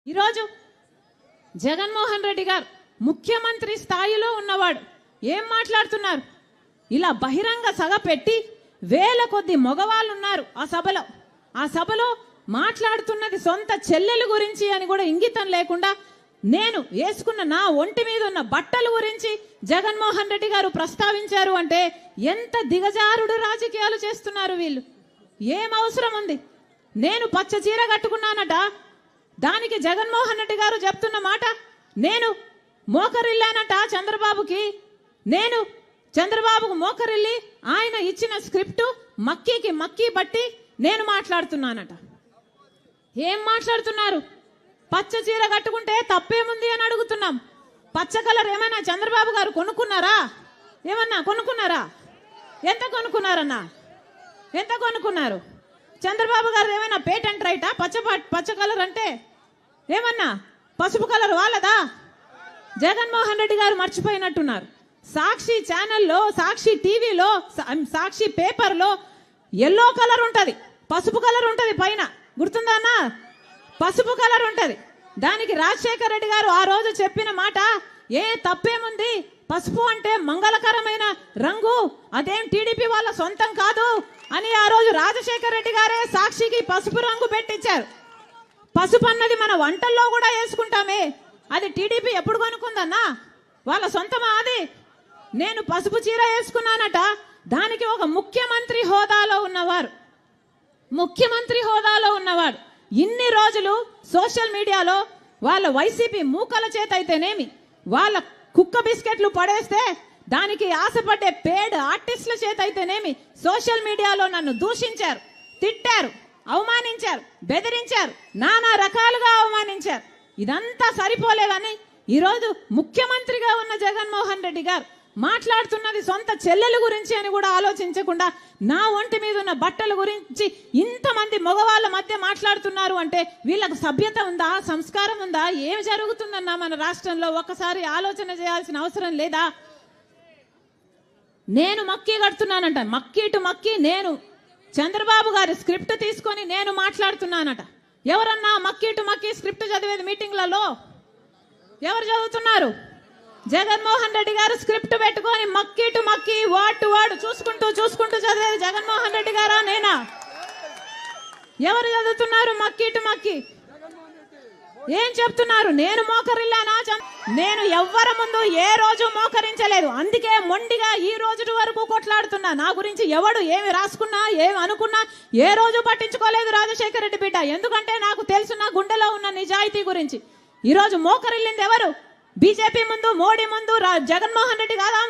ఈరోజు జగన్మోహన్ రెడ్డి గారు ముఖ్యమంత్రి స్థాయిలో ఉన్నవాడు ఏం మాట్లాడుతున్నారు? ఇలా బహిరంగ సభ పెట్టి వేల కొద్ది మగవాళ్ళు ఉన్నారు ఆ సభలో మాట్లాడుతున్నది సొంత చెల్లెల గురించి అని కూడా ఇంగితం లేకుండా నేను వేసుకున్న నా ఒంటి మీద ఉన్న బట్టల గురించి జగన్మోహన్ రెడ్డి గారు ప్రస్తావించారు అంటే ఎంత దిగజారుడు రాజకీయాలు చేస్తున్నారు వీళ్ళు. ఏం అవసరం ఉంది? నేను పచ్చ చీర కట్టుకున్నానట, దానికి జగన్మోహన్ రెడ్డి గారు చెప్తున్న మాట నేను మోకరిల్లానట చంద్రబాబుకి, నేను చంద్రబాబుకు మోకరిల్లి ఆయన ఇచ్చిన స్క్రిప్టు మక్కీ బట్టి నేను మాట్లాడుతున్నానట. ఏం మాట్లాడుతున్నారు? పచ్చ చీర కట్టుకుంటే తప్పేముంది అని అడుగుతున్నాం. పచ్చ కలర్ ఏమైనా చంద్రబాబు గారు కొనుక్కున్నారా? ఏమన్నా కొనుక్కున్నారా? ఎంత కొనుక్కున్నారన్నా? ఎంత కొనుక్కున్నారు? చంద్రబాబు గారు ఏమైనా పేటెంట్ రైటా? పచ్చ కలర్ అంటే ఏమన్నా పసుపు కలర్ వాళ్ళదా? జగన్మోహన్ రెడ్డి గారు మర్చిపోయినట్టున్నారు. సాక్షి ఛానల్లో, సాక్షి టీవీలో, సాక్షి పేపర్లో ఎల్లో కలర్ ఉంటది, పసుపు కలర్ ఉంటది, పైన గుర్తుందా అన్న? పసుపు కలర్ ఉంటది. దానికి రాజశేఖర రెడ్డి గారు ఆ రోజు చెప్పిన మాట ఏ తప్పేముంది, పసుపు అంటే మంగళకరమైన రంగు, అదేం టీడీపీ వాళ్ళ సొంతం కాదు అని ఆ రోజు రాజశేఖర రెడ్డి గారే సాక్షికి పసుపు రంగు పెట్టించారు. పసుపు అన్నది మన వంటల్లో కూడా వేసుకుంటామే, అది టీడీపీ ఎప్పుడు కొనుక్కుందన్నా? వాళ్ళ సొంతమా అది? నేను పసుపు చీర వేసుకున్నానట, దానికి ఒక ముఖ్యమంత్రి హోదాలో ఉన్నవాడు ఇన్ని రోజులు సోషల్ మీడియాలో వాళ్ళ వైసీపీ మూకల చేత అయితేనేమి, వాళ్ళ కుక్క బిస్కెట్లు పడేస్తే దానికి ఆశపడ్డే పేడ్ ఆర్టిస్టుల చేత అయితేనేమి సోషల్ మీడియాలో నన్ను దూషించారు, తిట్టారు, అవమానించారు, బెదిరించారు, నానా రకాలుగా అవమానించారు. ఇదంతా సరిపోలేదని ఈరోజు ముఖ్యమంత్రిగా ఉన్న జగన్మోహన్ రెడ్డి గారు మాట్లాడుతున్నది సొంత చెల్లెల గురించి అని కూడా ఆలోచించకుండా నా ఒంటి మీద ఉన్న బట్టల గురించి ఇంతమంది మగవాళ్ళ మధ్య మాట్లాడుతున్నారు అంటే వీళ్ళకు సభ్యత ఉందా? సంస్కారం ఉందా? ఏం జరుగుతుందన్నా మన రాష్ట్రంలో? ఒక్కసారి ఆలోచన చేయాల్సిన అవసరం లేదా? నేను మక్కీ కడుతున్నానంట, మక్కీ నేను చంద్రబాబు గారి స్క్రిప్ట్ తీసుకొని నేను మాట్లాడుతున్నానట. ఎవరన్నా మక్కీ స్క్రిప్ట్ చదివేది మీటింగ్లలో? ఎవరు చదువుతున్నారు? జగన్మోహన్ రెడ్డి గారు స్క్రిప్ట్ పెట్టుకొని మక్కీ వర్డ్ టు వర్డ్ చూసుకుంటూ చదివేది జగన్మోహన్ రెడ్డి గారా నేనా? ఎవరు చదువుతున్నారు మక్కీ? ఏం చెప్తున్నారు? నేను మోకరిల్లానా? నేను ఎవ్వరి ముందు ఏ రోజు మోకరించలేదు, అందుకే మొండిగా ఈ రోజు వరకు కొట్లాడుతున్నా. నా గురించి ఎవడు ఏమి రాసుకున్నా, ఏమి అనుకున్నా ఏ రోజు పట్టించుకోలేదు రాజశేఖర రెడ్డి బిడ్డ. ఎందుకంటే నాకు తెలుసు నా గుండెలో ఉన్న నిజాయితీ గురించి. ఈ రోజు మోకరిల్లింది ఎవరు? బీజేపీ ముందు, మోడీ ముందు జగన్మోహన్ రెడ్డి కాదా?